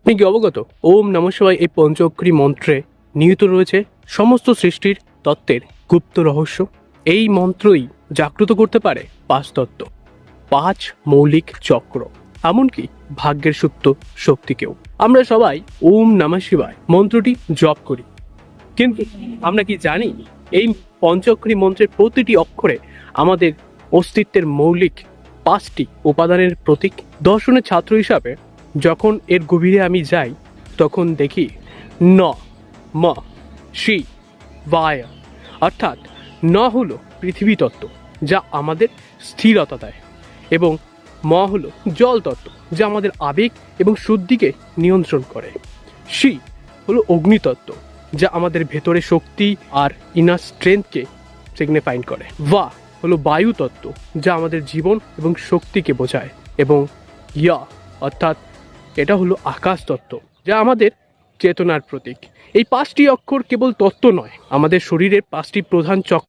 আপনি কি অবগত ওম নমঃ শিবায় এই পঞ্চঅক্ষরী মন্ত্রে নিহিত রয়েছে সমস্ত সৃষ্টির তত্ত্বের গুপ্ত রহস্য। এই মন্ত্রই জাগ্রত করতে পারে পাঁচ তত্ত্ব, পাঁচ মৌলিক চক্র, এমনকি ভাগ্যের সুপ্ত শক্তিকেও। আমরা সবাই ওম নমঃ শিবায় মন্ত্রটি জপ করি, কিন্তু আমরা কি জানি এই পঞ্চঅক্ষরী মন্ত্রের প্রতিটি অক্ষরে আমাদের অস্তিত্বের মৌলিক পাঁচটি উপাদানের প্রতীক। দর্শনের ছাত্র হিসাবে যখন এর গভীরে আমি যাই তখন দেখি ন ম শি বায়, অর্থাৎ ন হলো পৃথিবী তত্ত্ব যা আমাদের স্থিরতা দেয়, এবং ম হলো জল তত্ত্ব যা আমাদের আবেগ এবং শুদ্ধিকে নিয়ন্ত্রণ করে। শি হলো অগ্নিতত্ত্ব যা আমাদের ভেতরে শক্তি আর ইনার স্ট্রেংথকে সিগনিফাইন করে। বা হলো বায়ু তত্ত্ব যা আমাদের জীবন এবং শক্তিকে বোঝায়, এবং ইয়া অর্থাৎ এটা হলো আকাশ তত্ত্ব যা আমাদের চেতনার প্রতীক। এই পাঁচটি অক্ষর কেবল তত্ত্ব নয়, আমাদের শরীরের পাঁচটি প্রধান চক্র